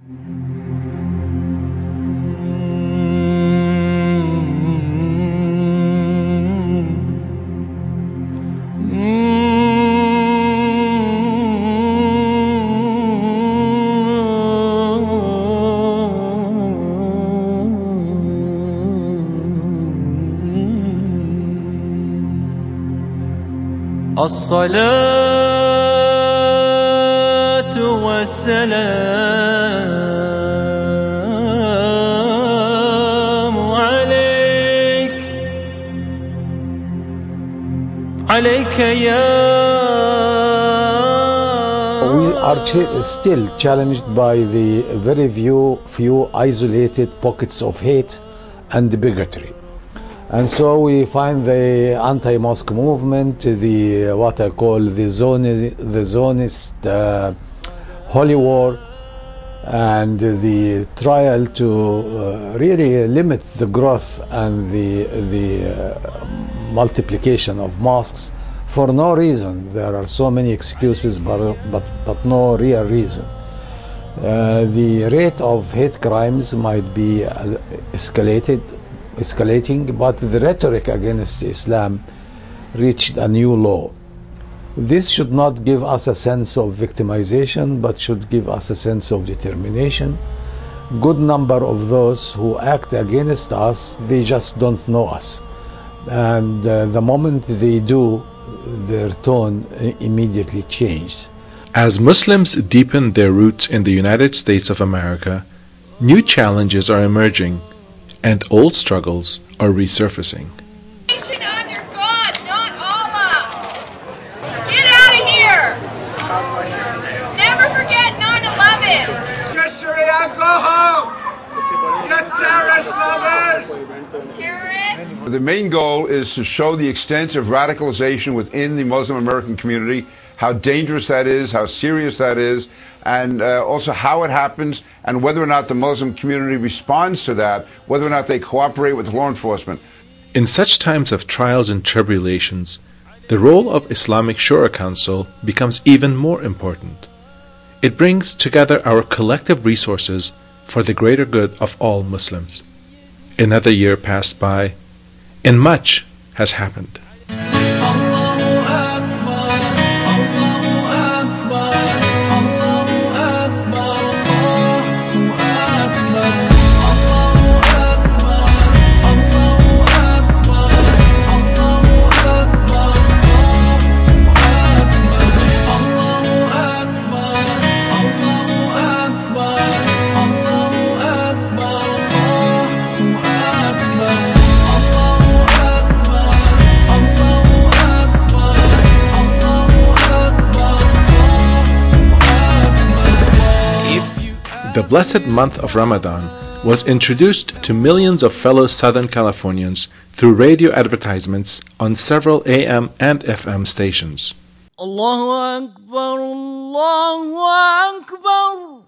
الصلاة والسلام عليك يا. We are still challenged by the very few isolated pockets of hate and bigotry. And so we find the anti-mosque movement, the what I call the zonist holy war, and the trial to really limit the growth and the multiplication of mosques for no reason. There are so many excuses, but no real reason. The rate of hate crimes might be escalating, but the rhetoric against Islam reached a new low. This should not give us a sense of victimization, but should give us a sense of determination. Good number of those who act against us, they just don't know us. And the moment they do, their tone immediately changes. As Muslims deepen their roots in the United States of America, new challenges are emerging, and old struggles are resurfacing. Nation under God, not Allah. Get out of here. Never forget 9/11. Get Sharia, go home. Get terrorist lovers. Terrorists. The main goal is to show the extent of radicalization within the Muslim American community, how dangerous that is, how serious that is, and also how it happens, and whether or not the Muslim community responds to that, whether or not they cooperate with law enforcement. In such times of trials and tribulations, the role of Islamic Shura Council becomes even more important. It brings together our collective resources for the greater good of all Muslims. Another year passed by, and much has happened. The blessed month of Ramadan was introduced to millions of fellow Southern Californians through radio advertisements on several AM and FM stations. Allahu Akbar, Allahu Akbar,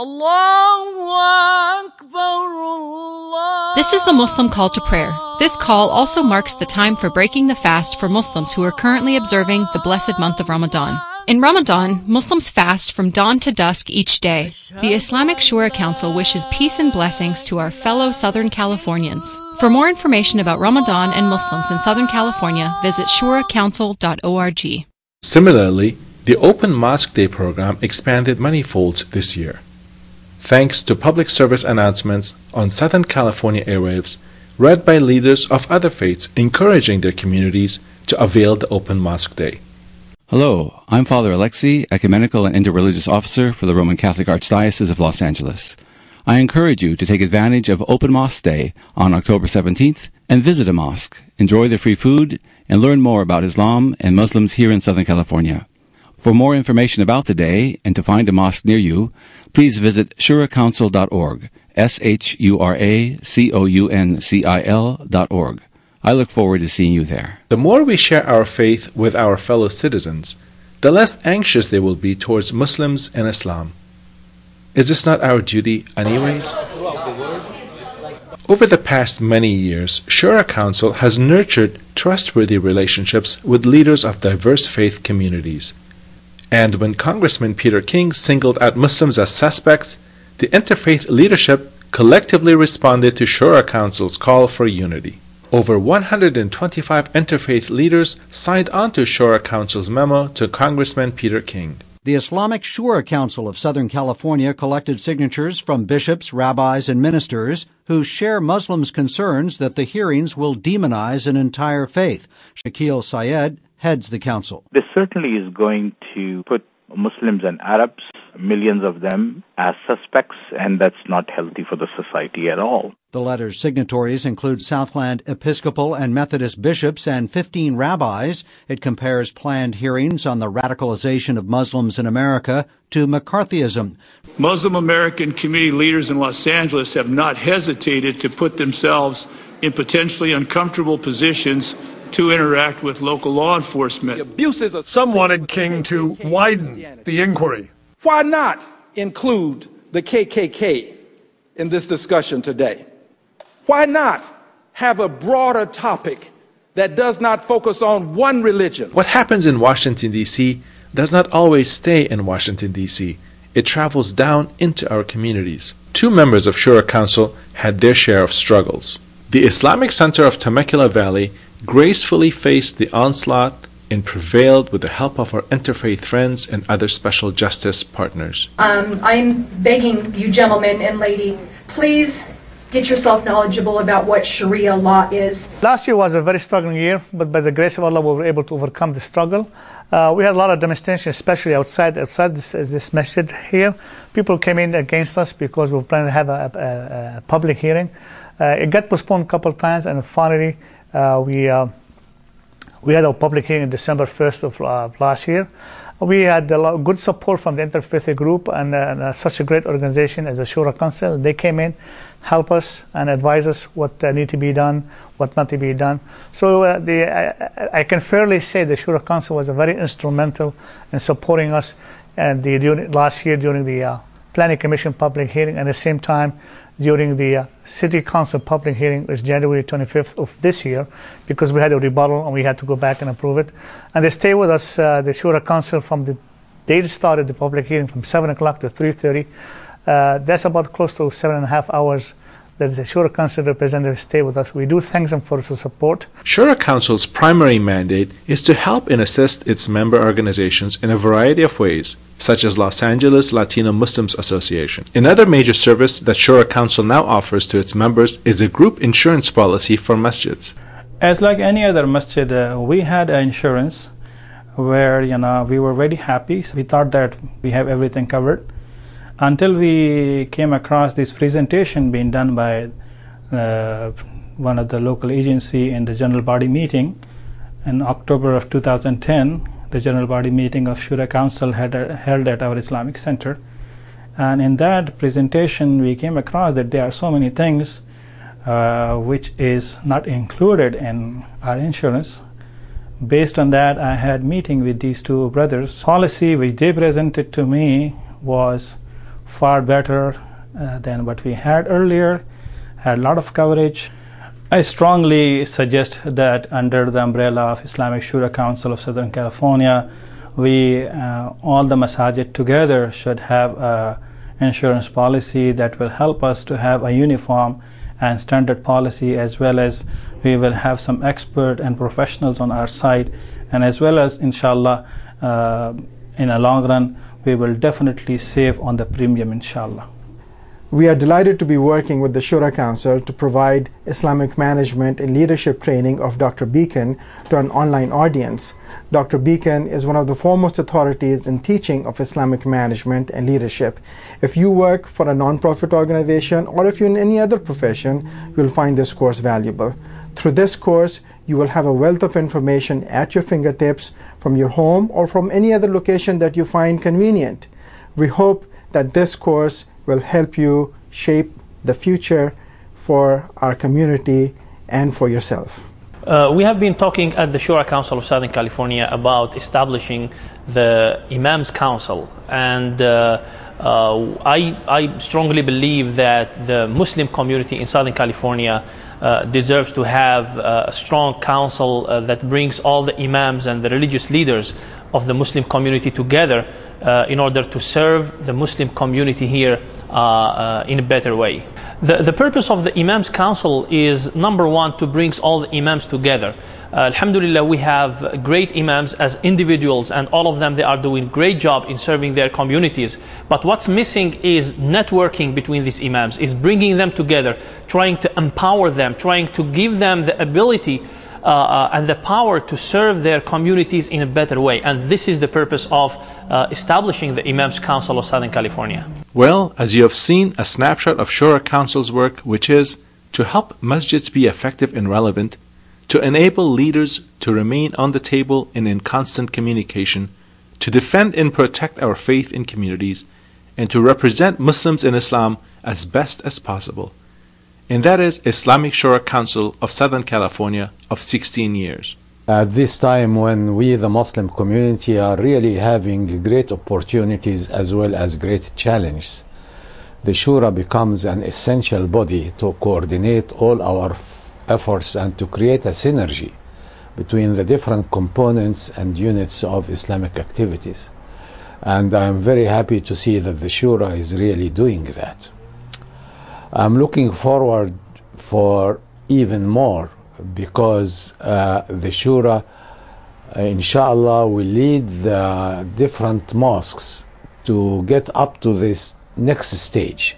Allahu Akbar, Allah. This is the Muslim call to prayer. This call also marks the time for breaking the fast for Muslims who are currently observing the blessed month of Ramadan. In Ramadan, Muslims fast from dawn to dusk each day. The Islamic Shura Council wishes peace and blessings to our fellow Southern Californians. For more information about Ramadan and Muslims in Southern California, visit shuracouncil.org. Similarly, the Open Mosque Day program expanded many-folds this year. Thanks to public service announcements on Southern California airwaves, read by leaders of other faiths encouraging their communities to avail the Open Mosque Day. Hello, I'm Father Alexei, Ecumenical and Interreligious Officer for the Roman Catholic Archdiocese of Los Angeles. I encourage you to take advantage of Open Mosque Day on October 17th and visit a mosque, enjoy the free food, and learn more about Islam and Muslims here in Southern California. For more information about the day and to find a mosque near you, please visit shuracouncil.org, shuracouncil.org. I look forward to seeing you there. The more we share our faith with our fellow citizens, the less anxious they will be towards Muslims and Islam. Is this not our duty anyways? Over the past many years, Shura Council has nurtured trustworthy relationships with leaders of diverse faith communities. And when Congressman Peter King singled out Muslims as suspects, The interfaith leadership collectively responded to Shura Council's call for unity. Over 125 interfaith leaders signed on to Shura Council's memo to Congressman Peter King. The Islamic Shura Council of Southern California collected signatures from bishops, rabbis, and ministers who share Muslims' concerns that the hearings will demonize an entire faith. Shakil Syed heads the council. This certainly is going to put Muslims and Arabs, millions of them, as suspects, and that's not healthy for the society at all. The letter's signatories include Southland Episcopal and Methodist bishops and 15 rabbis. It compares planned hearings on the radicalization of Muslims in America to McCarthyism. Muslim American community leaders in Los Angeles have not hesitated to put themselves in potentially uncomfortable positions to interact with local law enforcement. Some wanted King to widen the inquiry. Why not include the KKK in this discussion today? Why not have a broader topic that does not focus on one religion? What happens in Washington, D.C. does not always stay in Washington, D.C. It travels down into our communities. 2 members of Shura Council had their share of struggles. The Islamic Center of Temecula Valley gracefully faced the onslaught and prevailed with the help of our interfaith friends and other special justice partners. I'm begging you gentlemen and lady, please get yourself knowledgeable about what Sharia law is. Last year was a very struggling year, but by the grace of Allah we were able to overcome the struggle. We had a lot of demonstrations, especially outside this masjid here. People came in against us because we were planning to have a public hearing. It got postponed a couple of times, and finally we had our public hearing on December 1st of last year. We had a lot of good support from the interfaith group and such a great organization as the Shura Council. They came in, help us and advise us what need to be done, what not to be done. So I can fairly say the Shura Council was very instrumental in supporting us last year during the Planning Commission public hearing, and at the same time during the City Council public hearing, which is January 25th of this year, because we had a rebuttal and we had to go back and approve it. And they stayed with us, the Shura Council, from the day it started the public hearing from 7 o'clock to 3:30. That's about close to 7.5 hours that the Shura Council representatives stay with us. We do thank them for the support. Shura Council's primary mandate is to help and assist its member organizations in a variety of ways, such as Los Angeles Latino Muslims Association. Another major service that Shura Council now offers to its members is a group insurance policy for masjids. As like any other masjid, we had insurance where we were very happy. We thought that we have everything covered, until we came across this presentation being done by one of the local agency in the general body meeting in October of 2010. The general body meeting of Shura Council held at our Islamic Center, and in that presentation we came across that there are so many things which is not included in our insurance. Based on that, I had meeting with these 2 brothers. Policy which they presented to me was far better than what we had earlier, had a lot of coverage. I strongly suggest that under the umbrella of Islamic Shura Council of Southern California, we all the masajid together should have a insurance policy that will help us to have a uniform and standard policy, as well as we will have some expert and professionals on our side, and as well as inshallah in a long run we will definitely save on the premium, inshallah. We are delighted to be working with the Shura Council to provide Islamic management and leadership training of Dr. Beacon to an online audience. Dr. Beacon is one of the foremost authorities in teaching of Islamic management and leadership. If you work for a non-profit organization or if you're in any other profession, you'll find this course valuable. Through this course, you will have a wealth of information at your fingertips from your home or from any other location that you find convenient. We hope that this course will help you shape the future for our community and for yourself. We have been talking at the Shura Council of Southern California about establishing the Imams Council, and I strongly believe that the Muslim community in Southern California deserves to have a strong council that brings all the imams and the religious leaders of the Muslim community together in order to serve the Muslim community here in a better way. The purpose of the Imams Council is, number one, to bring all the Imams together. Alhamdulillah, we have great Imams as individuals, and all of them, they are doing a great job in serving their communities. But what's missing is networking between these Imams, is bringing them together, trying to empower them, trying to give them the ability and the power to serve their communities in a better way. And this is the purpose of establishing the Imams Council of Southern California. Well, as you have seen, a snapshot of Shura Council's work, which is to help masjids be effective and relevant, to enable leaders to remain on the table and in constant communication, to defend and protect our faith in communities, and to represent Muslims in Islam as best as possible. And that is Islamic Shura Council of Southern California of 16 years. At this time when we, the Muslim community, are really having great opportunities as well as great challenges, the Shura becomes an essential body to coordinate all our efforts and to create a synergy between the different components and units of Islamic activities. And I'm very happy to see that the Shura is really doing that. I'm looking forward for even more, because the Shura, inshallah, will lead the different mosques to get up to this next stage,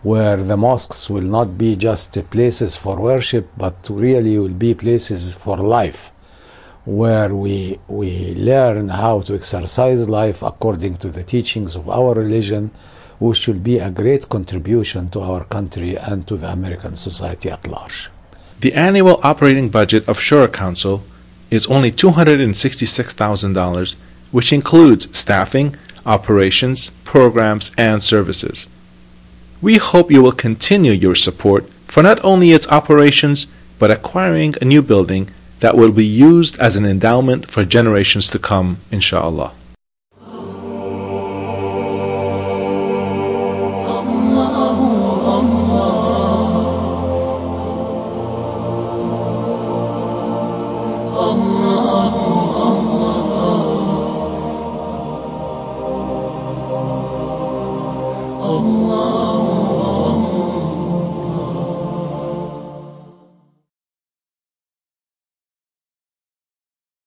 where the mosques will not be just places for worship, but really will be places for life, where we learn how to exercise life according to the teachings of our religion, which will be a great contribution to our country and to the American society at large. The annual operating budget of Shura Council is only $266,000, which includes staffing, operations, programs, and services. We hope you will continue your support for not only its operations, but acquiring a new building that will be used as an endowment for generations to come, inshallah. Allah